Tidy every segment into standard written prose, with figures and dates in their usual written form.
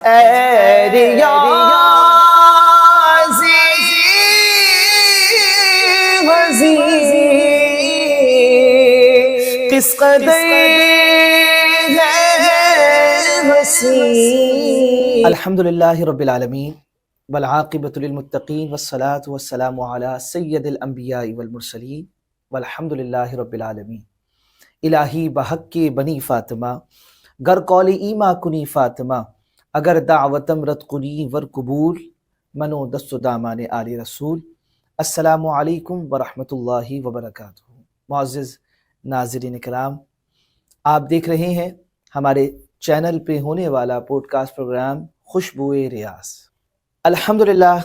اے ریاضی وزیر کس قدر ہے وسیع۔ الحمدللہ رب العالمین والعاقبۃ للمتقین والصلاة والسلام علی سید الانبیاء والمرسلین والحمدللہ رب العالمین۔ الہی بحق کے بنی فاطمہ گر قول ایما کنی فاطمہ، اگر دعوتم رد کنی ور قبول، منو دست و دامان آل رسول۔ السلام علیکم ورحمۃ اللہ وبرکاتہ۔ معزز ناظرین کرام، آپ دیکھ رہے ہیں ہمارے چینل پہ ہونے والا پوڈ کاسٹ پروگرام خوشبوئے ریاض۔ الحمدللہ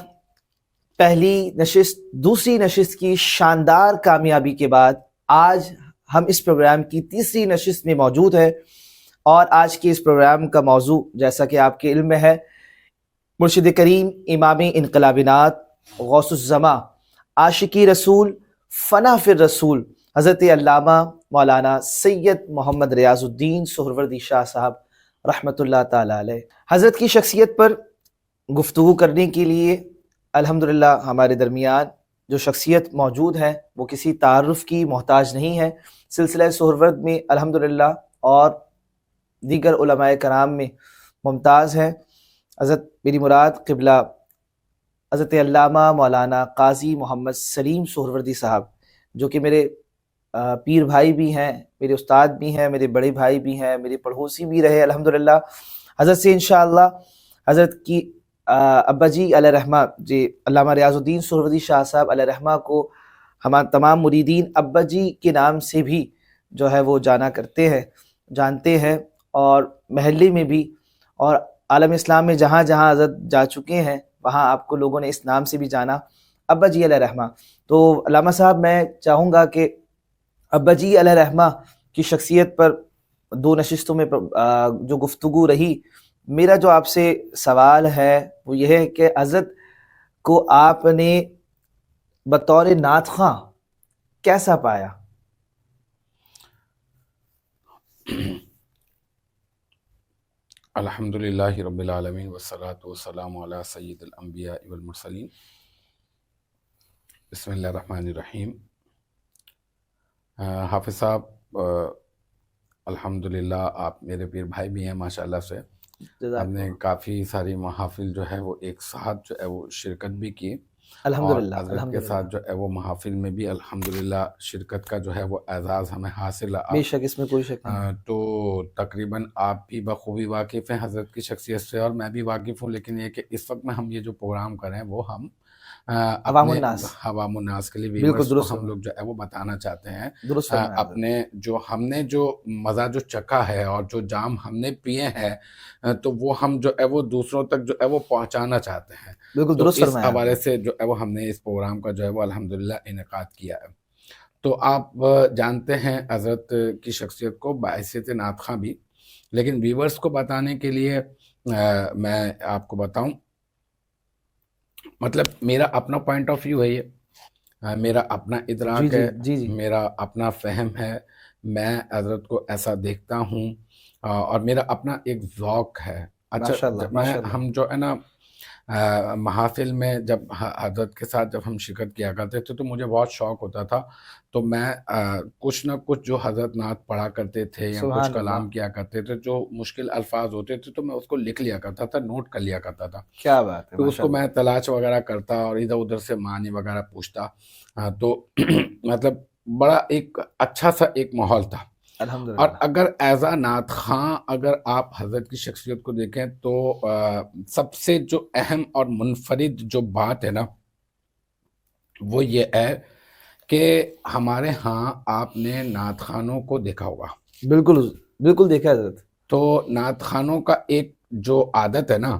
پہلی نشست دوسری نشست کی شاندار کامیابی کے بعد آج ہم اس پروگرام کی تیسری نشست میں موجود ہے، اور آج کے اس پروگرام کا موضوع جیسا کہ آپ کے علم میں ہے، مرشد کریم امام انقلابینات غوث الزماں عاشقی رسول فنا فر رسول حضرت علامہ مولانا سید محمد ریاض الدین سہروردی شاہ صاحب رحمۃ اللہ تعالی علیہ، حضرت کی شخصیت پر گفتگو کرنے کے لیے الحمدللہ ہمارے درمیان جو شخصیت موجود ہے وہ کسی تعارف کی محتاج نہیں ہے۔ سلسلہ سہرورد میں الحمدللہ اور دیگر علماء کرام میں ممتاز ہے حضرت میری مراد قبلہ حضرت علامہ مولانا قاضی محمد سلیم سہروردی صاحب، جو کہ میرے پیر بھائی بھی ہیں، میرے استاد بھی ہیں، میرے بڑے بھائی بھی ہیں، میرے پڑوسی بھی رہے الحمدللہ۔ حضرت سے انشاءاللہ حضرت کی ابا جی علیہ رحمہ جی علامہ ریاض الدین سہروردی شاہ صاحب علیہ رحمہ کو ہمارے تمام مریدین ابا جی کے نام سے بھی جو ہے وہ جانتے ہیں، اور محلے میں بھی اور عالم اسلام میں جہاں جہاں حضرت جا چکے ہیں وہاں آپ کو لوگوں نے اس نام سے بھی جانا، ابا جی علیہ رحمہ۔ تو علامہ صاحب میں چاہوں گا کہ ابا جی علیہ رحمہ کی شخصیت پر دو نشستوں میں جو گفتگو رہی، میرا جو آپ سے سوال ہے وہ یہ ہے کہ حضرت کو آپ نے بطور نعت خواں کیسا پایا؟ الحمدللہ رب العالمین والصلاة والسلام علی سید الانبیاء والمرسلین۔ بسم اللہ الرحمن الرحیم۔ حافظ صاحب، الحمدللہ آپ میرے پیر بھائی بھی ہیں ماشاءاللہ سے۔ ہم نے کافی ساری محافل جو ہے وہ ایک ساتھ جو ہے وہ شرکت بھی کی، الحمدللہ حضرت کے ساتھ جو ہے وہ محافل میں بھی الحمدللہ شرکت کا جو ہے وہ اعزاز ہمیں حاصل ہے۔ بے شک، اس میں کوئی شک نہیں۔ تو تقریباً آپ بھی بخوبی واقف ہیں حضرت کی شخصیت سے، اور میں بھی واقف ہوں، لیکن یہ کہ اس وقت میں ہم یہ جو پروگرام کریں وہ ہم عوام الناس کے لیے بالکل درست ہم لوگ جو ہے وہ بتانا چاہتے ہیں۔ درست اپنے ہم نے جو مزہ جو چکھا ہے اور جو جام ہم نے پیے ہیں تو وہ ہم جو ہے وہ دوسروں تک جو ہے وہ پہنچانا چاہتے ہیں۔ بالکل درست اس حوالے سے جو ہے وہ ہم نے اس پروگرام کا جو ہے وہ الحمدللہ انعقاد کیا ہے۔ تو آپ جانتے ہیں حضرت کی شخصیت کو بحیثیت نعت خواں بھی، لیکن ویورز کو بتانے کے لیے میں آپ کو بتاؤں، مطلب میرا اپنا پوائنٹ آف ویو ہے، یہ میرا اپنا ادراک ہے، میرا اپنا فہم ہے، میں حضرت کو ایسا دیکھتا ہوں، اور میرا اپنا ایک ذوق ہے۔ اچھا، ہم جو ہے نا محافل میں جب حضرت کے ساتھ جب ہم شرکت کیا کرتے تھے تو مجھے بہت شوق ہوتا تھا، تو میں کچھ نہ کچھ جو حضرت نعت پڑھا کرتے تھے یا کچھ کلام کیا کرتے تھے، جو مشکل الفاظ ہوتے تھے تو میں اس کو لکھ لیا کرتا تھا، نوٹ کر لیا کرتا تھا۔ کیا بات ہے، تو اس کو میں تلاش وغیرہ کرتا اور ادھر ادھر سے معنی وغیرہ پوچھتا، تو مطلب بڑا ایک اچھا سا ایک ماحول تھا۔ اور اگر ایز اے نعت خواں اگر آپ حضرت کی شخصیت کو دیکھیں تو سب سے جو اہم اور منفرد جو بات ہے نا وہ یہ ہے کہ ہمارے ہاں آپ نے نعت خوانوں کو دیکھا ہوگا۔ بالکل بالکل دیکھا حضرت۔ تو نعت خوانوں کا ایک جو عادت ہے نا،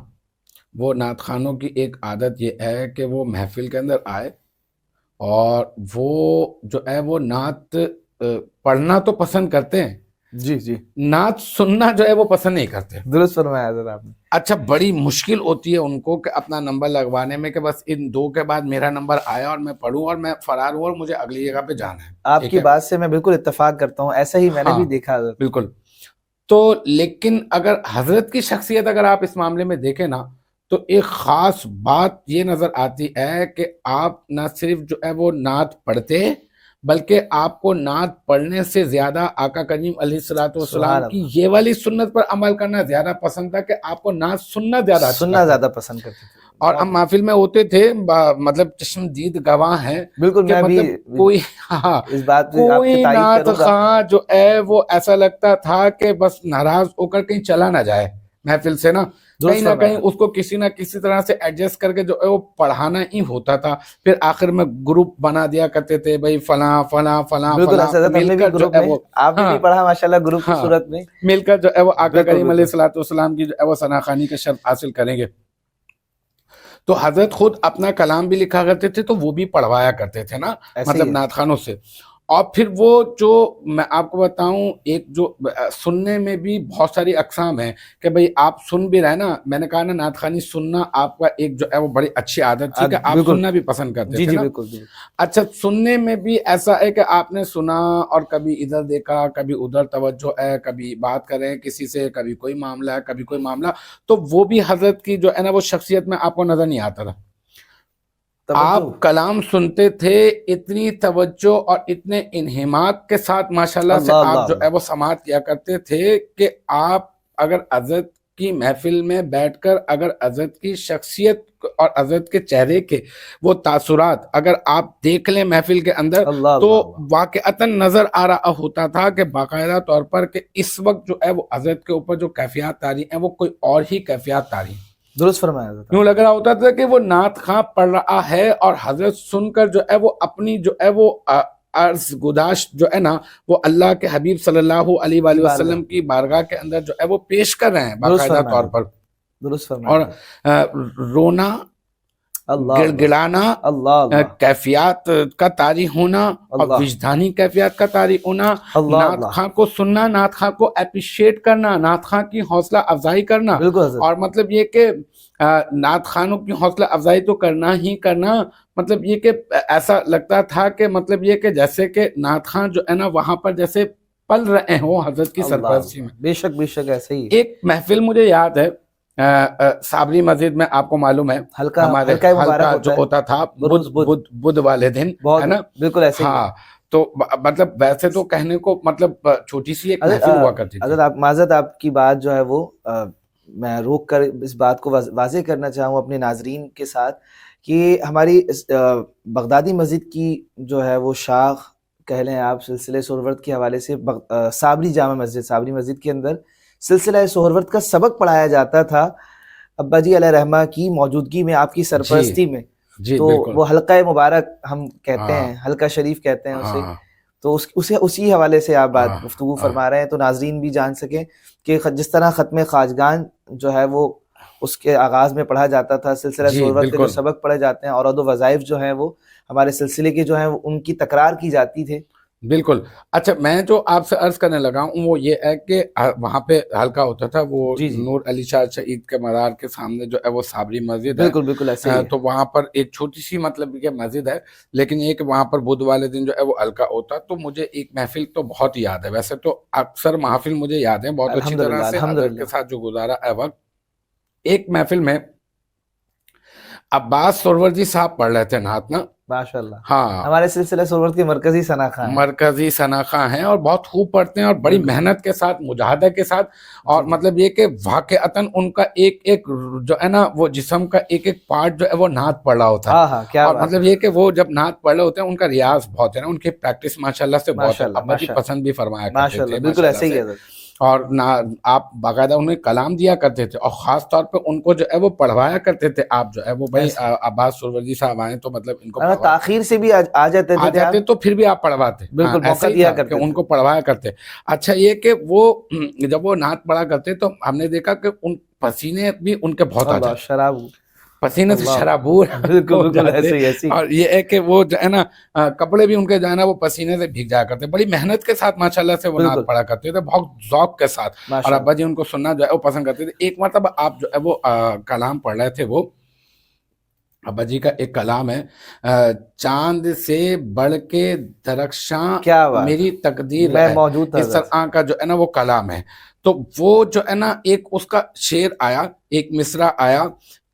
وہ نعت خوانوں کی ایک عادت یہ ہے کہ وہ محفل کے اندر آئے اور وہ جو ہے وہ نعت پڑھنا تو پسند کرتے ہیں، جی نعت سننا جو ہے وہ پسند نہیں کرتے۔ درست فرمایا حضرت آپ نے۔ اچھا، بڑی مشکل ہوتی ہے ان کو کہ اپنا نمبر لگوانے میں کہ بس ان دو کے بعد میرا نمبر آیا اور میں پڑھوں اور میں فرار ہوں اور مجھے اگلی جگہ پہ جانا ہے۔ آپ کی بات سے میں بالکل اتفاق کرتا ہوں، ایسا ہی میں نے بھی دیکھا حضرت۔ بالکل۔ تو لیکن اگر حضرت کی شخصیت اگر آپ اس معاملے میں دیکھیں نا تو ایک خاص بات یہ نظر آتی ہے کہ آپ نہ صرف جو ہے وہ نعت پڑھتے بلکہ آپ کو نعت پڑھنے سے زیادہ آقا کریم علیہ الصلوۃ والسلام کی یہ والی سنت پر عمل کرنا زیادہ پسند تھا کہ آپ کو نعت سننا زیادہ پسند کرتے تھے. اور ہم محفل میں ہوتے تھے مطلب چشمدید گواہ ہیں. بالکل میں بھی کوئی اس بات کوئی نعت خواں جو ہے وہ ایسا لگتا تھا کہ بس ناراض ہو کر کہیں چلا نہ جائے محفل سے نا, کہیں نہ کہیں اس کو کسی نہ کسی طرح سے ایڈجسٹ کر کے جو ہے وہ پڑھانا ہی ہوتا تھا. پھر آخر میں گروپ بنا دیا کرتے تھے بھائی فلاں فلاں فلاں فلاں مل کر جو ہے وہ, آپ نے بھی پڑھا ماشاءاللہ گروپ کی صورت میں, مل کر جو ہے وہ آقا کریم علیہ الصلوۃ والسلام کی جو ہے وہ ثناخوانی کا شرف حاصل کریں گے. تو حضرت خود اپنا کلام بھی لکھا کرتے تھے تو وہ بھی پڑھوایا کرتے تھے نا مطلب نعت خوانوں سے. اور پھر وہ جو میں آپ کو بتاؤں ایک جو سننے میں بھی بہت ساری اقسام ہیں کہ بھئی آپ سن بھی رہے نا, میں نے کہا نا نعت خوانی سننا آپ کا ایک جو ہے وہ بڑی اچھی عادت تھی کہ آپ سننا بھی پسند کرتے تھے نا. اچھا سننے میں بھی ایسا ہے کہ آپ نے سنا اور کبھی ادھر دیکھا کبھی ادھر توجہ ہے, کبھی بات کریں کسی سے, کبھی کوئی معاملہ ہے کبھی کوئی معاملہ, تو وہ بھی حضرت کی جو ہے نا وہ شخصیت میں آپ کو نظر نہیں آتا تھا. آپ کلام سنتے تھے اتنی توجہ اور اتنے انہماک کے ساتھ ماشاءاللہ سے آپ جو ہے وہ سماعت کیا کرتے تھے کہ آپ اگر حضرت کی محفل میں بیٹھ کر اگر حضرت کی شخصیت اور حضرت کے چہرے کے وہ تاثرات اگر آپ دیکھ لیں محفل کے اندر تو واقعتاً نظر آ رہا ہوتا تھا کہ باقاعدہ طور پر کہ اس وقت جو ہے وہ حضرت کے اوپر جو کیفیات طاری ہیں وہ کوئی اور ہی کیفیات طاری ہیں. درست فرمایا. یوں لگ رہا ہوتا تھا کہ وہ نعت خواں پڑھ رہا ہے اور حضرت سن کر جو ہے وہ اپنی جو ہے وہ عرض گداشت جو ہے نا وہ اللہ کے حبیب صلی اللہ علیہ وآلہ وسلم کی بارگاہ کے اندر جو ہے وہ پیش کر رہے ہیں باقاعدہ طور پر. درست فرمایا. اور رونا, گڑ گڑانا, کیفیات کا طاری ہونا اور وجدانی کیفیات کا طاری ہونا, نعت خواں کو سننا, نعت خواں کو اپریشیٹ کرنا, نعت خواں کی حوصلہ افزائی کرنا, اور مطلب یہ کہ نعت خوانوں کی حوصلہ افزائی تو کرنا ہی کرنا, مطلب یہ کہ ایسا لگتا تھا کہ مطلب یہ کہ جیسے کہ نعت خواں جو ہے نا وہاں پر جیسے پل رہے ہوں حضرت کی سرپرستی میں. بے شک بے شک ایسے ہی. ایک محفل مجھے یاد ہے صابری مسجد میں, آپ کو معلوم ہے ہمارے حلقہ جو ہوتا تھا بدھ والے دن ہے نا, بالکل ایسے ہی. ہاں تو مطلب ویسے تو کہنے کو مطلب چھوٹی سی ایک محفل ہوا کرتی تھی. حضرت معذرت آپ کی بات جو ہے وہ میں روک کر اس بات کو واضح کرنا چاہوں اپنے ناظرین کے ساتھ کہ ہماری بغدادی مسجد کی جو ہے وہ شاخ کہہ لیں آپ سلسلہ سہروردی کے حوالے سے صابری جامع مسجد, صابری مسجد کے اندر سلسلہ سہروردی کا سبق پڑھایا جاتا تھا ابا جی علیہ رحمہ کی موجودگی میں, آپ کی سرپرستی میں. تو وہ حلقہ مبارک ہم کہتے ہیں, حلقہ شریف کہتے ہیں اسے, تو اسی حوالے سے آپ بات گفتگو فرما رہے ہیں تو ناظرین بھی جان سکیں کہ جس طرح ختم خواجگان جو ہے وہ اس کے آغاز میں پڑھا جاتا تھا, سلسلہ سہروردی کے جو سبق پڑھے جاتے ہیں اور عہد و وظائف جو ہیں وہ ہمارے سلسلے کے جو ہیں ان کی تکرار کی جاتی تھے. بالکل. اچھا میں جو آپ سے عرض کرنے لگا ہوں وہ یہ ہے کہ وہاں پہ حلقہ ہوتا تھا وہ نور علی شاہ شہید کے مزار کے سامنے جو ہے وہ صابری مسجد ہے. بالکل ایسے ہی. تو وہاں پر ایک چھوٹی سی مطلب کہ مسجد ہے, لیکن یہ کہ وہاں پر بدھ والے دن جو ہے وہ حلقہ ہوتا. تو مجھے ایک محفل تو بہت یاد ہے, ویسے تو اکثر محافل مجھے یاد ہیں بہت اچھی طرح سے حضرت کے ساتھ جو گزارا ہے وقت. ایک محفل میں عباس سہروردی صاحب پڑھ رہے تھے نعت نا, ماشاءاللہ. ہاں ہمارے سلسلہ سہروردی کے مرکزی ثناخواں ہیں اور بہت خوب پڑھتے ہیں اور بڑی محنت کے ساتھ مجاہدہ کے ساتھ, اور مطلب یہ کہ واقعتاً ان کا ایک ایک جو ہے نا وہ جسم کا ایک ایک پارٹ جو ہے وہ نعت پڑھ رہا ہوتا ہے. اور مطلب یہ کہ وہ جب نعت پڑھ رہے ہوتے ہیں ان کا ریاض بہت ہے نا, ان کی پریکٹس ماشاءاللہ سے بہت ہے. ابا جی پسند بھی فرمایا کرتے تھے بالکل ایسے ہی ہے. اور آپ باقاعدہ انہیں کلام دیا کرتے تھے اور خاص طور پہ ان کو جو ہے وہ پڑھوایا کرتے تھے. آپ جو ہے وہ بھائی عباس سہروردی صاحب آئے تو مطلب ان کو تاخیر سے بھی آ جاتے تو پھر بھی آپ پڑھواتے, بالکل موقع دیا کرتے, ان کو پڑھوایا کرتے. اچھا یہ کہ وہ جب وہ نعت پڑھا کرتے تو ہم نے دیکھا کہ ان پسینے بھی ان کے بہت آ جاتے, شراب پسینے سے شرابور, اور یہ ہے کہ وہ جو ہے نا کپڑے بھی ان کے جو ہے نا وہ پسینے سے بھیگ جایا کرتے. بڑی محنت کے ساتھ ماشاءاللہ سے وہ نعت پڑھا کرتے تھے, بہت ذوق کے ساتھ, اور ابا جی ان کو سننا جو ہے وہ پسند کرتے تھے. ایک مرتبہ آپ جو ہے وہ کلام پڑھ رہے تھے, وہ ابا جی کا ایک کلام ہے چاند سے بڑھ کے درخشاں کیا بات، میری تقدیر میں ہے، موجود تھا اس طرح کا جو ہے نا وہ کلام ہے. تو وہ جو ہے نا ایک اس کا شعر آیا، ایک مصرع آیا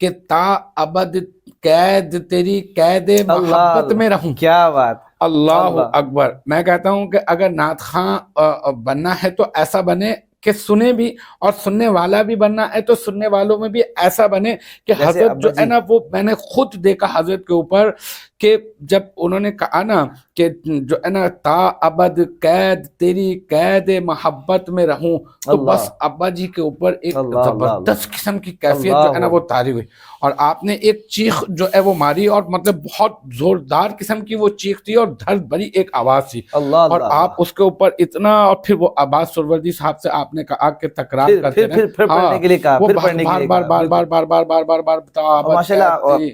کہ تا ابد قید تیری قید محبت میں رہوں. کیا بات، اللہ اکبر. میں کہتا ہوں کہ اگر نعت خواں بننا ہے تو ایسا بنے کہ سنے بھی، اور سننے والا بھی بننا ہے تو سننے والوں میں بھی ایسا بنے کہ حضرت جو ہے نا وہ میں نے خود دیکھا حضرت کے اوپر کہ جب انہوں نے کہا نا کہ جو ہے نا تا ابد قید تیری قید محبت میں رہوں، تو بس ابا جی کے اوپر ایک زبردست قسم کی کیفیت جو ہے نا وہ طاری ہوئی. اور آپ نے ایک چیخ جو ہے وہ ماری، اور مطلب بہت زوردار قسم کی وہ چیخ تھی اور درد بھری ایک آواز تھی. اور آپ اس کے اوپر اتنا، اور پھر وہ عباس سروردی صاحب سے آپ نے کہا کہ تکرار کرتے رہے، پھر پڑھنے کے لیے کہا، پھر پڑھنے کے لیے بار بار بار بار بار بار بار بار. ماشاءاللہ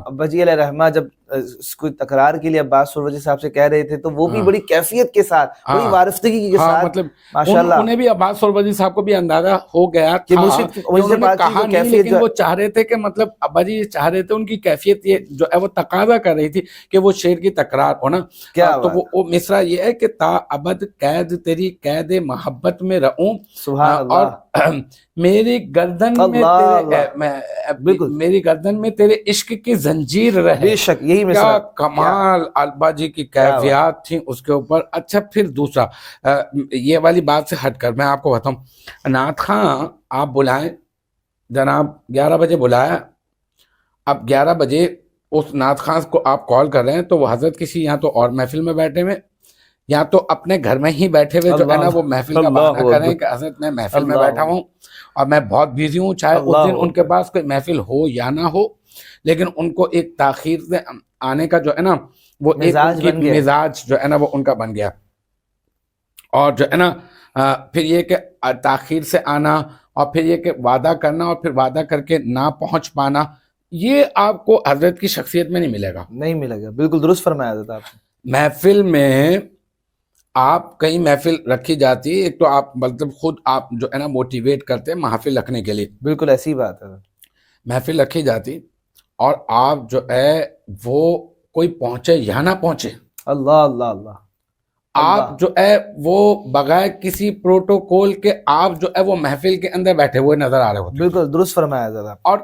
ابا جی علیہ رحمہ جب اس کو تکرار کے لیے عباس سروردی صاحب سے کہہ رہے تھے تو وہ بھی بڑی کیفیت کے ساتھ، بڑی وارفتگی کے ساتھ، مطلب ماشاءاللہ انہیں بھی عباس سروردی صاحب کو بھی اندازہ ہو گیا تھا کہ انہوں نے کہا نہیں، لیکن وہ چاہ رہے تھے کہ مطلب ابا جی یہ چاہ رہے تھے، ان کی کیفیت یہ جو ہے وہ تقاضا کر رہی تھی کہ وہ شعر کی تکرار ہونا. تو وہ مصرع یہ ہے کہ تا ابد قید تیری قید محبت میں رہوں، اور میری گردن میں تیرے میری گردن میں تیرے عشق کی زنجیر رہے. بے شک یہی کیا کمال ابا جی کی کیفیات تھیں اس کے اوپر. اچھا پھر دوسرا یہ والی بات سے ہٹ کر میں آپ کو بتاؤں، نعت خواں آپ بلائیں، جناب 11 بجے بلایا، اب 11 بجے اس نعت خواں کو آپ کال کر رہے ہیں تو وہ حضرت کسی یا تو اور محفل میں بیٹھے ہوئے، یا تو اپنے گھر میں ہی بیٹھے ہوئے جو ہے نا وہ محفل کا بہانہ کریں کہ حضرت میں محفل میں بیٹھا ہوں اور میں بہت بیزی ہوں، چاہے اس دن ان کے پاس کوئی محفل ہو یا نہ ہو، لیکن ان کو ایک تاخیر سے آنے کا جو ہے نا وہ ایک مزاج جو ہے نا وہ ان کا بن گیا. اور جو ہے نا پھر یہ کہ تاخیر سے آنا، اور پھر یہ کہ وعدہ کرنا، اور پھر وعدہ کر کے نہ پہنچ پانا، یہ آپ کو حضرت کی شخصیت میں نہیں ملے گا. نہیں ملے گا، بالکل درست فرمایا حضرت آپ نے. محفل میں آپ کہیں محفل رکھی جاتی، ایک تو آپ مطلب خود آپ جو ہے نا موٹیویٹ کرتے ہیں محفل رکھنے کے لیے، بالکل ایسی بات ہے. محفل رکھی جاتی اور آپ جو ہے وہ کوئی پہنچے یا نہ پہنچے، اللہ اللہ اللہ، آپ جو ہے وہ بغیر کسی پروٹوکول کے آپ جو ہے وہ محفل کے اندر بیٹھے ہوئے نظر آ رہے ہوتے. بالکل درست فرمایا حضرت. اور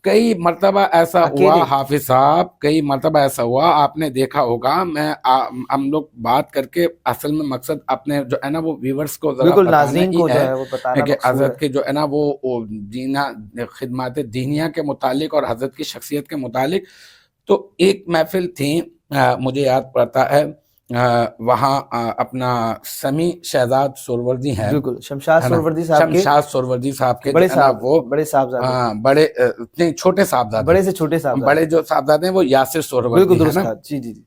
کئی مرتبہ ایسا ہوا حافظ صاحب، کئی مرتبہ ایسا ہوا، آپ نے دیکھا ہوگا، ہم لوگ بات کر کے اصل میں مقصد اپنے جو ہے نا وہ ویورز کو بالکل ناظرین کو جو ہے وہ بتانا کہ حضرت کے جو ہے نا وہ خدمات دینیہ کے متعلق اور حضرت کی شخصیت کے متعلق. تو ایک محفل تھی، مجھے یاد پڑتا ہے، وہاں اپنا سمیع شہزاد سروردی ہیں، بالکل شمشاد سروردی صاحب کے، شمشاد سروردی صاحب کے بڑے صاحب، وہ بڑے صاحبزادے، بڑے نہیں چھوٹے صاحبزادے، بڑے سے چھوٹے صاحبزادے، بڑے جو صاحبزادے ہیں وہ یاسر سروردی، بالکل درست کہا، جی جی جی،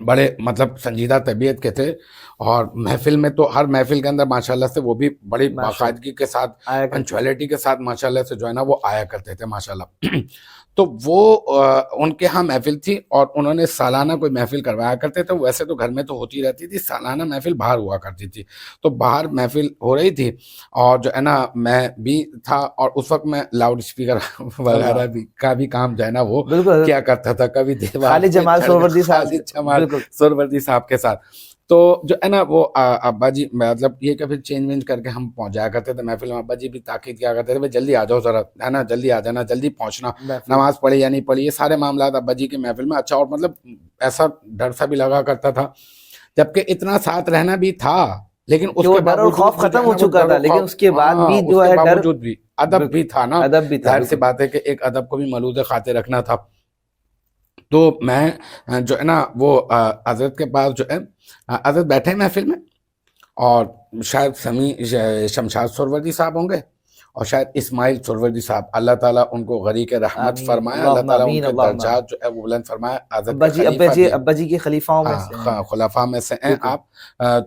بڑے مطلب سنجیدہ طبیعت کے تھے. اور محفل میں تو ہر محفل کے اندر ماشاءاللہ سے وہ بھی بڑی باقاعدگی کے ساتھ، پنچویلٹی کے ساتھ ماشاءاللہ سے جو ہے نا وہ آیا کرتے تھے ماشاءاللہ. تو وہ ان کے ہاں محفل تھی اور انہوں نے سالانہ کوئی محفل کروایا کرتے تھے. ویسے تو گھر میں تو ہوتی رہتی تھی، سالانہ محفل باہر ہوا کرتی تھی. تو باہر محفل ہو رہی تھی اور جو ہے نا میں بھی تھا، اور اس وقت میں لاؤڈ اسپیکر وغیرہ کا بھی کام جو ہے نا وہ کیا کرتا تھا، کبھی خالد جمال سروردی صاحب کے ساتھ. تو جو ہے نا وہ ابا جی مطلب یہ کہ پھر چینج کر کے ہم پہنچ جایا کرتے تھے محفل میں. ابا جی بھی تاکید کیا کرتے تھے جلدی آ جاؤ ذرا، ہے نا جلدی آ جانا، جلدی پہنچنا، نماز پڑھی یا نہیں پڑھی، یہ سارے معاملات ابا جی کے محفل میں. اچھا، اور مطلب ایسا ڈر سا بھی لگا کرتا تھا، جبکہ اتنا ساتھ رہنا بھی تھا، لیکن اس کے ڈر اور خوف ختم ہو چکا تھا، لیکن اس کے بعد بھی جو ہے باوجود بھی ادب بھی تھا نا، ظاہر سی بات ہے کہ ایک ادب کو بھی ملوذ خاطر رکھنا تھا. تو میں جو ہے نا وہ حضرت کے پاس جو ہے حضرت بیٹھے محفل میں، اور شاید سمیع شمشاد سروردی صاحب ہوں گے، اور شاید اسماعیل سروردی صاحب، اللہ تعالیٰ ان کو غریق رحمت فرمائے، اللہ تعالیٰ ان کے درجات جو ہے وہ بلند فرمائے. ابا جی کے خلیفاؤں میں سے، خلفاء میں سے ہیں آپ.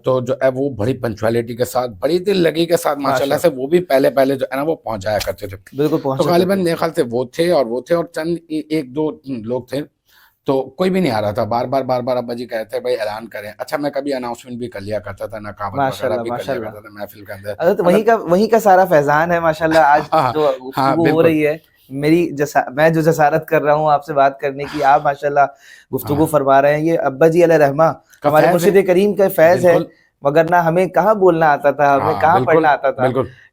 تو جو ہے وہ بڑی پنچویلٹی کے ساتھ، بڑی دل لگی کے ساتھ ماشاءاللہ سے وہ بھی پہلے جو ہے نا وہ پہنچ جایا کرتے تھے. بالکل، تو غالباً میرے خیال سے وہ تھے اور چند ایک دو لوگ تھے، تو کوئی بھی نہیں آ رہا تھا. بار بار ابا جی کہتے بھائی اعلان کریں. اچھا، میں کبھی اناؤنسمنٹ بھی کر لیا کرتا تھا، نقابت وغیرہ بھی کر لیا کرتا تھا محفل کے اندر. وہیں کا سارا فیضان ہے ماشاءاللہ. آج جو ہو رہی ہے میں جو جسارت کر رہا ہوں آپ سے بات کرنے کی، آپ ماشاءاللہ گفتگو فرما رہے ہیں، یہ ابا جی علیہ رحمہ ہمارے مرشد کریم کا فیض ہے، مگر نہ ہمیں کہاں بولنا آتا تھا، ہمیں کہاں پڑھنا آتا تھا،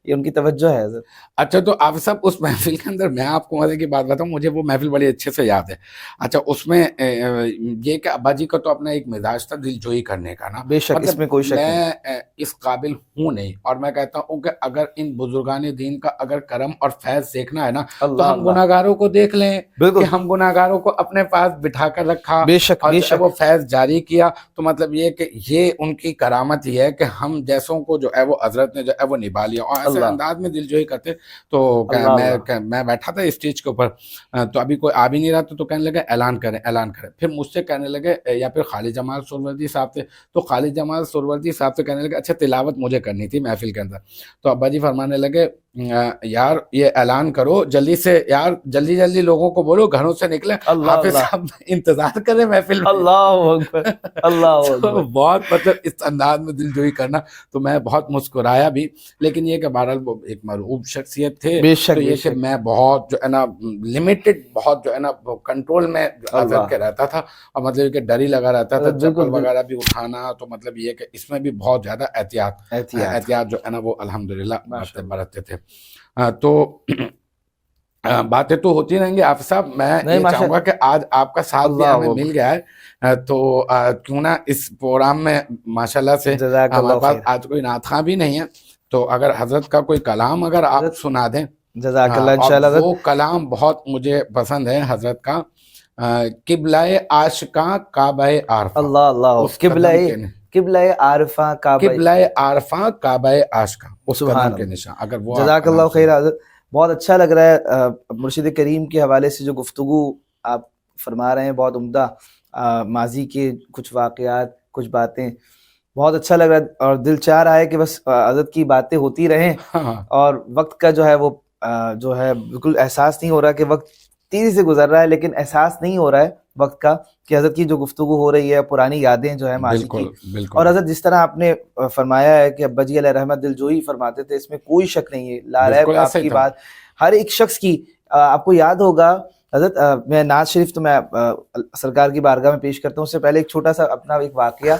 یہ ان کی توجہ ہے حضرت۔ اچھا تو آپ سب اس محفل کے اندر میں آپ کو مزے کی بات بتاؤں، مجھے وہ محفل بڑی اچھے سے یاد ہے۔ اچھا اس میں یہ کہ ابا جی کا تو اپنا ایک مزاج تھا دل جوئی کرنے کا نا، بے شک اس میں کوئی شک نہیں، میں اس قابل ہوں نہیں، اور میں کہتا ہوں کہ اگر ان بزرگان دین کا اگر کرم اور فیض دیکھنا ہے نا تو ہم گناہگاروں کو دیکھ لیں کہ ہم گناہگاروں کو اپنے پاس بٹھا کر رکھا اور وہ فیض جاری کیا، تو مطلب یہ کہ یہ ان کی کرامت ہی ہے کہ ہم جیسوں کو جو ہے وہ حضرت نے جو ہے وہ نبھا لیا، اور ایسے انداز میں دل جوئی کرتے۔ تو میں بیٹھا تھا اسٹیج کے اوپر، تو ابھی کوئی آ بھی نہیں رہا تھا، تو کہنے لگے اعلان کریں اعلان کریں، پھر مجھ سے کہنے لگے، یا پھر خالد جمال سہروردی صاحب تھے، تو خالد جمال سہروردی صاحب سے کہنے لگے اچھا تلاوت مجھے کرنی تھی محفل کے اندر، تو ابا جی فرمانے لگے یار یہ اعلان کرو جلدی سے، یار جلدی جلدی لوگوں کو بولو گھروں سے نکلے، حافظ صاحب انتظار کریں محفل میں۔ اللہ اکبر، اللہ اکبر، بہت مطلب اس انداز میں دل جوئی کرنا، تو میں بہت مسکرایا بھی، لیکن یہ کہ بہرحال وہ ایک مرعوب شخصیت تھے، تو یہ کہ میں بہت جو ہے نا لمیٹڈ، بہت جو ہے نا کنٹرول میں حضرت کے رہتا تھا، اور مطلب کہ ڈر ہی لگا رہتا تھا، چپل وغیرہ بھی اٹھانا، تو مطلب یہ کہ اس میں بھی بہت زیادہ احتیاط جو ہے نا وہ الحمدللہ برتتے تھے۔ تو باتیں تو ہوتی رہیں گی آپ صاحب، میں یہ چاہوں گا کہ آج آپ کا ساتھ بھی ہمیں مل گیا ہے، تو کیوں نہ اس پروگرام میں ماشاءاللہ سے ہمارے پاس آج کوئی نعت خواں بھی نہیں ہے، تو اگر حضرت کا کوئی کلام اگر آپ سنا دیں۔ جزاک اللہ انشاءاللہ۔ وہ کلام بہت مجھے پسند ہے حضرت کا، قبلہ عاشقاں کعبہ عارفہ۔ اللہ اللہ، قبلہ عارفہ کعبہ عاشقاں، اس قدم کے نشان، اگر وہ جزاک اللہ خیر حضرت۔ بہت اچھا لگ رہا ہے مرشد کریم کے حوالے سے جو گفتگو آپ فرما رہے ہیں، بہت عمدہ، ماضی کے کچھ واقعات، کچھ باتیں، بہت اچھا لگ رہا ہے، اور دل چاہ رہا ہے کہ بس حضرت کی باتیں ہوتی رہیں، اور وقت کا جو ہے وہ جو ہے بالکل احساس نہیں ہو رہا کہ وقت تیزی سے گزر رہا ہے، لیکن احساس نہیں ہو رہا ہے وقت کا کہ حضرت کی جو گفتگو ہو رہی ہے، پرانی یادیں جو ہے ماضی کی، اور حضرت جس طرح آپ نے فرمایا ہے کہ ابا جی علیہ رحمت دل جوئی فرماتے تھے، اس میں کوئی شک نہیں ہے، لاریب آپ کی بات ہر ایک شخص کی۔ آپ کو یاد ہوگا حضرت، میں نعت شریف تو میں سرکار کی بارگاہ میں پیش کرتا ہوں، اس سے پہلے ایک چھوٹا سا اپنا ایک واقعہ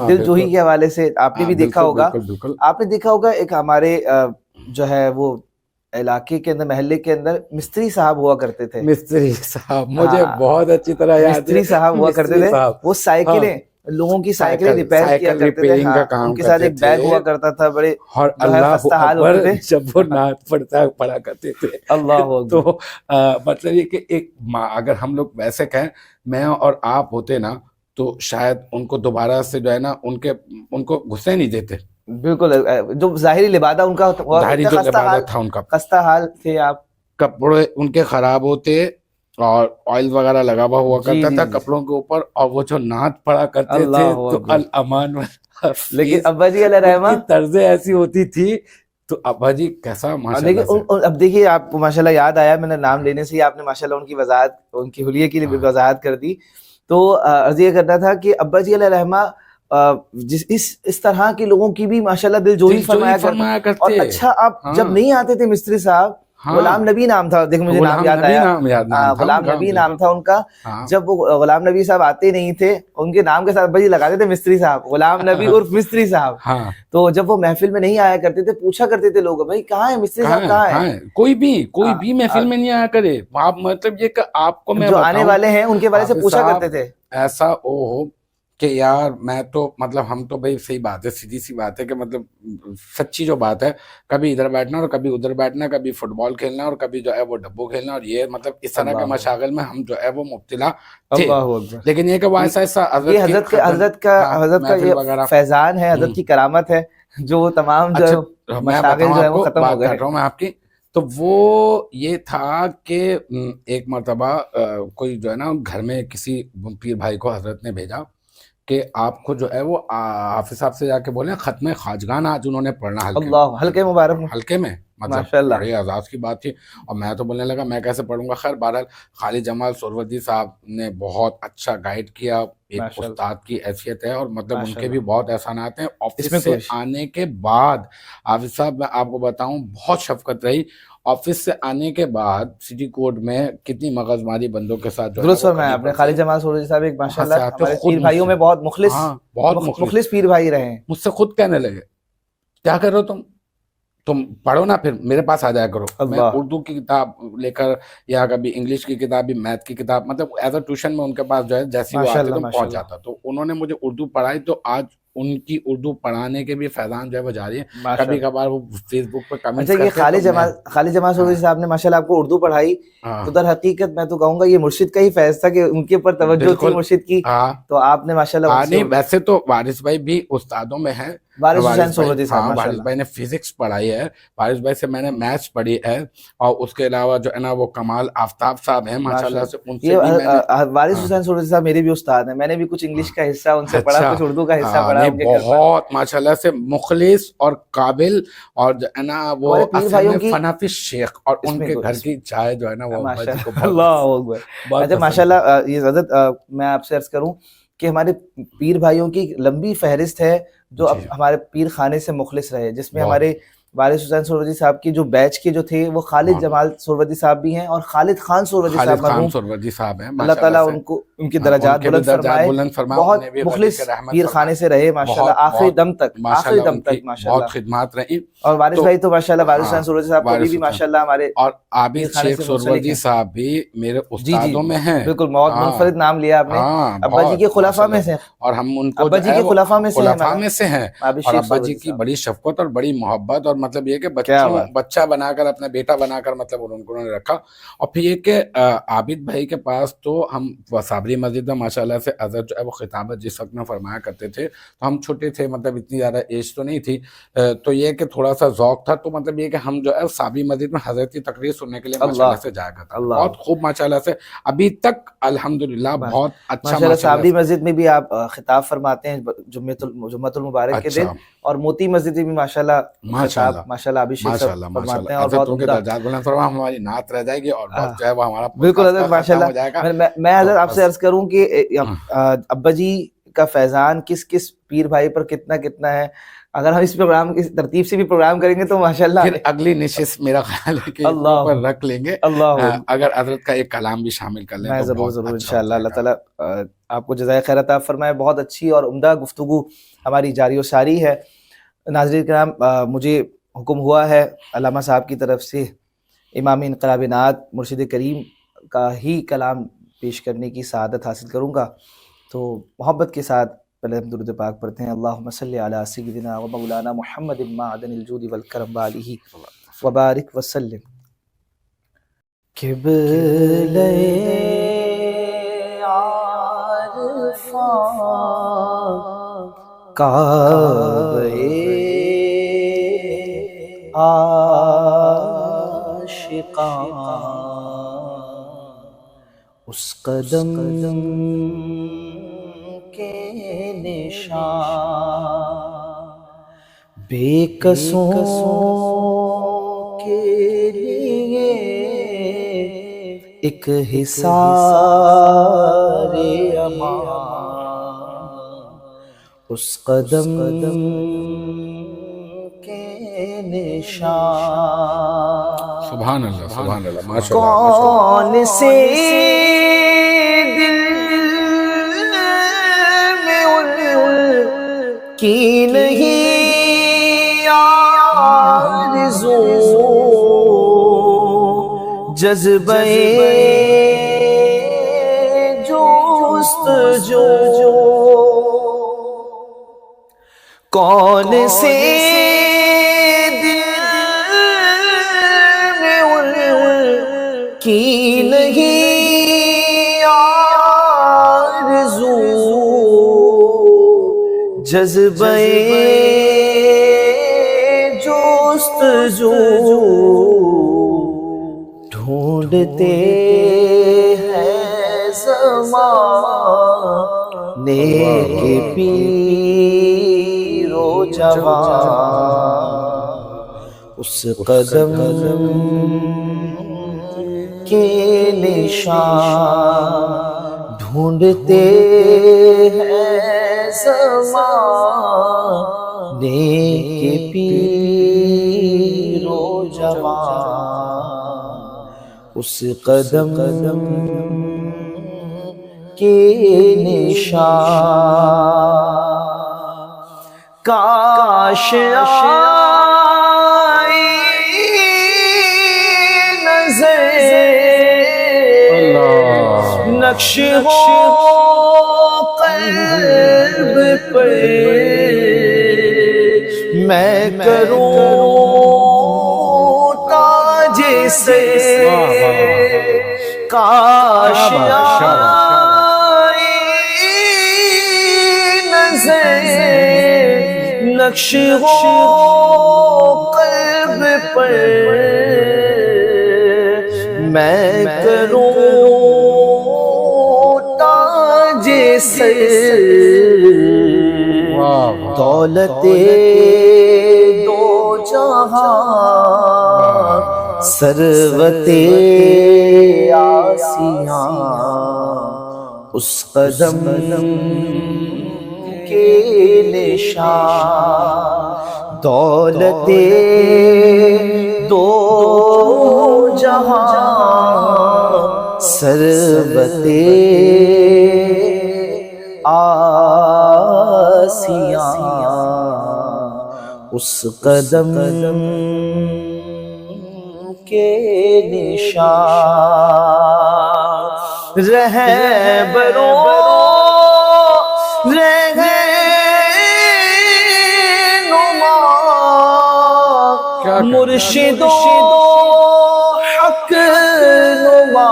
دل جوئی کے حوالے سے آپ نے بھی دیکھا ہوگا، ایک ہمارے جو ہے وہ علاقے کے اندر، محلے کے اندر مستری صاحب ہوا کرتے تھے، مستری صاحب مجھے بہت اچھی طرح یاد ہے، مستری صاحب ہوا کرتے تھے، وہ سائیکلیں، لوگوں کی سائیکلیں ریپیئر کیا کرتے تھے، ان کے ساتھ ایک بیگ ہوا کرتا تھا، بڑے اور اللہ اکبر جب وہ نعت پڑھا کرتے تھے، اللہ تو مطلب یہ کہ ایک اگر ہم لوگ ویسے کہیں میں اور آپ ہوتے نا، تو شاید ان کو دوبارہ سے جو ہے نا ان کو غصے نہیں دیتے، بالکل، جو ظاہری لبادہ ان کا تھا، خستہ حال تھے آپ، کپڑے ان کے خراب ہوتے، اور آئل وغیرہ لگا ہوا کرتا تھا کپڑوں کے اوپر، اور وہ جو نعت پڑھا کرتے تھے تو الامان، لیکن ابا جی علیہ رحمت طرزیں ایسی ہوتی تھی، تو ابا جی کیسا ماشاءاللہ سے۔ اب دیکھیے آپ کو ماشاءاللہ یاد آیا، میں نے نام لینے سے ہی آپ نے ماشاءاللہ ان کی وضاحت، ان کی حلیے کی وضاحت کر دی، تو عرض یہ کرنا تھا کہ ابا جی علیہ رحمہ اس طرح کے لوگوں کی بھی ماشاءاللہ دل جوئی فرمایا کرتے، اور اچھا آپ جب نہیں آتے تھے مستری صاحب، غلام نبی نام تھا، دیکھ مجھے نام یاد آیا، غلام نبی نام تھا ان کا، جب وہ غلام نبی صاحب آتے نہیں تھے، ان کے نام کے ساتھ بجی لگاتے تھے مستری صاحب، غلام نبی عرف مستری صاحب، تو جب وہ محفل میں نہیں آیا کرتے تھے، پوچھا کرتے تھے لوگ بھائی کہاں ہے مستری صاحب، کہاں ہے، کوئی بھی محفل میں نہیں آیا کرے، آپ مطلب یہ کہ آپ کو میں جو آنے والے ہیں ان کے بارے سے پوچھا کرتے تھے، ایسا ہو کہ یار میں تو مطلب ہم تو بھائی صحیح بات ہے، سیدھی سی بات ہے کہ مطلب سچی جو بات ہے، کبھی ادھر بیٹھنا اور کبھی ادھر بیٹھنا، کبھی فٹ بال کھیلنا اور کبھی جو ہے وہ ڈبو کھیلنا، اور یہ مطلب اس طرح کے مشاغل میں ہم جو ہے وہ مبتلا تھے، لیکن یہ کہ وہ ایسا حضرت کا یہ فیضان ہے، حضرت کی کرامت ہے، جو تمام جو مشاغل جو ہے وہ ختم ہو گئے میں آپ کی، تو وہ یہ تھا کہ ایک مرتبہ کوئی جو ہے نا گھر میں کسی پیر بھائی کو حضرت نے بھیجا کہ آپ کو جو ہے وہ حافظ صاحب سے جا کے بولیں ختم خواجگان آج انہوں نے پڑھنا، اللہ حلقے مبارک، حلقے میں مطلب بڑے اعزاز کی بات تھی. اور میں تو بولنے لگا میں کیسے پڑھوں گا. خیر بہرحال خالد جمال سہروردی صاحب نے بہت اچھا گائیڈ کیا, ایک استاد کی حیثیت ہے, اور مطلب ان کے بھی بہت احسانات ہیں. آفس سے آنے کے بعد حافظ صاحب میں آپ کو بتاؤں بہت شفقت رہی. آفس سے آنے کے بعد سٹی کورٹ میں کتنی مغز ماری بندوں کے ساتھ جو درست فرمایا آپ نے. خالد جمال سہروردی صاحب ایک ماشاءاللہ ہمارے پیر بھائیوں میں بہت مخلص پیر بھائی رہے ہیں. مجھ سے خود کہنے لگے کیا کر رہے ہو تم پڑھو نا, پھر میرے پاس آ جایا کرو. میں اردو کی کتاب لے کر یا کبھی انگلش کی کتاب بھی, میتھ کی کتاب, مطلب ایز اے ٹیوشن میں ان کے پاس جو ہے جیسی وہ آتے تو پہنچ جاتا. تو انہوں نے مجھے اردو پڑھائی, تو آج ان کی اردو پڑھانے کے بھی فیضان جو ہے وہ جاری ہے. کبھی کبھار وہ فیس بک پہ کمنٹس کرتے ہیں. خالد جمال سہروردی صاحب نے ماشاءاللہ آپ کو اردو پڑھائی, تو در حقیقت میں تو کہوں گا یہ مرشد کا ہی فیض تھا کہ ان کے اوپر توجہ تھی مرشد کی, تو آپ نے ماشاءاللہ. نہیں ویسے تو وارث بھائی بھی استادوں میں ہیں. وارث حسین سہروردی صاحب, وارث بھائی نے فزکس پڑھائی ہے, وارث بھائی سے میں نے میتھس پڑھی ہے, اور اس کے علاوہ جو ہے نا وہ کمال آفتاب صاحب ہیں ماشاءاللہ سے, ان سے بھی میں نے. وارث حسین سہروردی صاحب میرے بھی استاد ہیں, میں نے بھی کچھ انگلش کا حصہ ان سے پڑھا, کچھ اردو کا حصہ پڑھا. بہت ماشاءاللہ سے مخلص اور قابل, اور جو ہے نا وہ فنافی شیخ, اور ان کے گھر کی چائے جو ہے نا وہ اللہ اکبر. اچھا ماشاءاللہ یہ حضرت میں آپ سے عرض کروں کہ ہمارے پیر بھائیوں کی لمبی فہرست ہے جو اب ہمارے پیر خانے سے مخلص رہے, جس میں ہمارے وارث حسین سہروردی صاحب کی جو بیچ کے جو تھے وہ خالد جمال سہروردی صاحب بھی ہیں, اور خالد خان سہروردی صاحب ہیں. اللہ تعالیٰ ان کو ان کی درجات بلند فرمائے. بہت مخلص پیر خانے سے رہے ماشاءاللہ آخری دم تک ماشاءاللہ, بہت خدمات رہی. اور وارث بھائی تو ماشاءاللہ وارث حسین سہروردی صاحب کو بھی ماشاءاللہ ہمارے, اور عابد شیخ سہروردی صاحب بھی میرے استادوں میں ہیں. بالکل بہت منفرد نام لیا آپ نے. ابا جی کے خلفاء میں سے, اور ہم ان کو ابا جی کے خلفاء میں سے ہیں, اور ابا جی کی بڑی شفقت اور بڑی محبت, اور مطلب یہ کہ بچہ بنا کر, اپنا بیٹا بنا کر مطلب انہوں نے رکھا. اور پھر یہ کہ عابد بھائی کے پاس تو ہم صابری مسجد میں ماشاءاللہ سے حضرت جو ہے وہ خطابت جس وقت میں فرمایا کرتے تھے, تو ہم چھوٹے تھے, مطلب اتنی زیادہ ایج تو نہیں تھی, تو یہ کہ تھوڑا سا ذوق تھا, تو مطلب یہ کہ ہم جو ہے صابری مسجد میں حضرت کی تقریر سننے کے لیے ماشاءاللہ سے جایا کرتے. بہت خوب ماشاءاللہ سے ابھی تک الحمدللہ بہت اچھا. صابری مسجد میں بھی آپ خطاب فرماتے ہیں جمعۃ المبارک کے دن, اور موتی مسجد میں بھی ماشاءاللہ ابھی فرماتے ہیں, اور بہت درجات بلند فرما. ہماری نعت رہ جائے گی, اور بہت جو ہے وہ ہمارا بالکل حضرت ماشاءاللہ. میں حضرت آپ سے عرض کروں کہ ابا جی کا فیضان کس کس پیر بھائی پر کتنا کتنا ہے. اگر ہم اس پروگرام کی ترتیب سے بھی پروگرام کریں گے تو ماشاءاللہ پھر اگلی نشست میرا خیال ہے کہ اوپر رکھ لیں گے, اگر حضرت کا ایک کلام بھی شامل کر لیں. میں ضرور انشاءاللہ. اللہ تعالیٰ آپ کو جزائے خیر عطا فرمائے. بہت اچھی اور عمدہ گفتگو ہماری جاری و ساری ہے. ناظرین کرام, مجھے حکم ہوا ہے علامہ صاحب کی طرف سے امام انقلاب نعت مرشد کریم کا ہی کلام پیش کرنے کی سعادت حاصل کروں گا, تو محبت کے ساتھ پہلے ہم درود پاک پڑھتے ہیں. اللہم صلی علی سیدنا و مولانا محمد معدن الجود والکرم وآلہ وبارک وسلم. قبلہ عارفاں کعبہ عاشقاں, اس قدم کے نشان بے کسوں کے لیے ایک حصار امان, اس قدم کے نشان. سبحان اللہ سبحان اللہ ماشاءاللہ. کون سے دل میں ان کی نہیں آرزو, جذبہ جستجو, کون سے دل میں ان کی نہیں آرزو, جذبہ جستجو, ڈھونڈتے ہیں زمانے کے پیر و جوان, اس قدم کے نشان ڈھونڈتے ہیں زمانے کے پیر و جوان، اس قدم کے نشان کاش آئی نظر نقش ہو قلب پر میں کروں تاج سے کاش آئی نظر نقش ہو قلب پر میں کروں تاج سے دولت دو جہاں ثروت آسیاں اس قدم کے نشان دولت دو جہاں ثروت آسیاں اس قدم کے نشان رہبروں مرشد و حق نما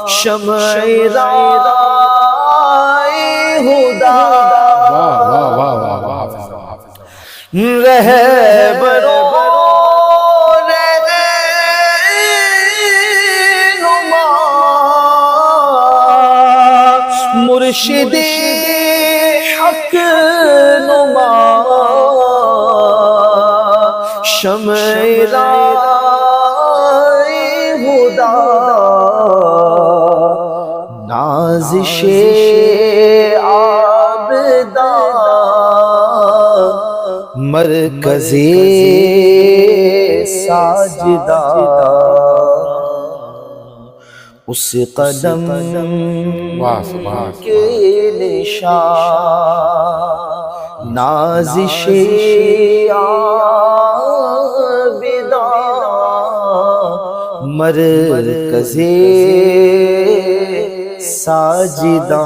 شمع رائے ہدا رہبروں رہنما مرشد حق نما شمع رائے ہدا نازش عابداں مرکز ساجدہ اس قدم کے نشان نازش عابداں مرکز ساجدہ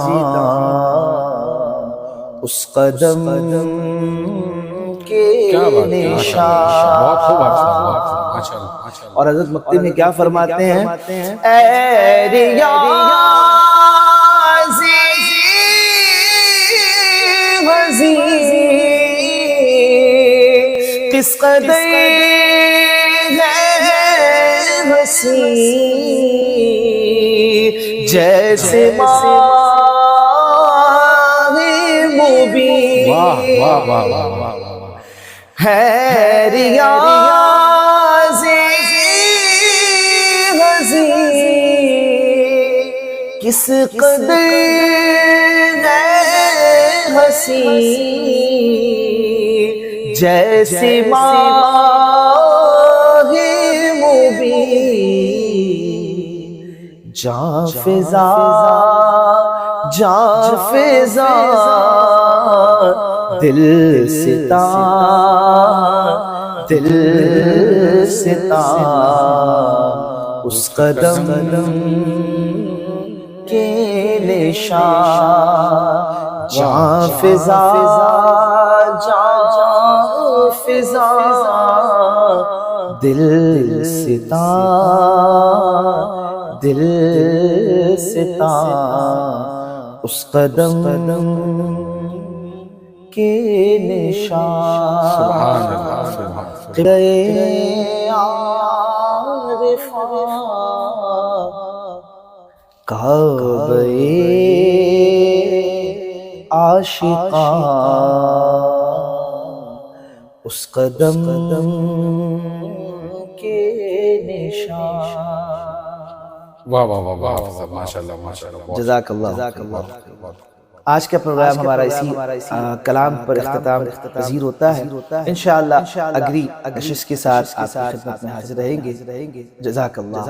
اس قدم کے نشان اور حضرت مکتی میں کیا فرماتے ہیں اے ریاضی حضی کس قدر ہے حسین جیسے ماہ مبین ہے ریاضی حضی کس قدر ہے حسین جیسے ماہ مبین جاں فضا دل ستا اس قدم کے نشان جاں فضا دل ستا اس قدم کے نشان سبحان اللہ کعبہ عاشقاں اس قدم کے نشان. واہ واہ واہ واہ، ماشاءاللہ ماشاءاللہ، جزاک اللہ. آج کا پروگرام ہمارا اسی کلام پر اختتام پذیر ہوتا ہے. انشاءاللہ اگلی نشست کے ساتھ آپ کی خدمت میں حاضر رہیں گے. جزاک اللہ.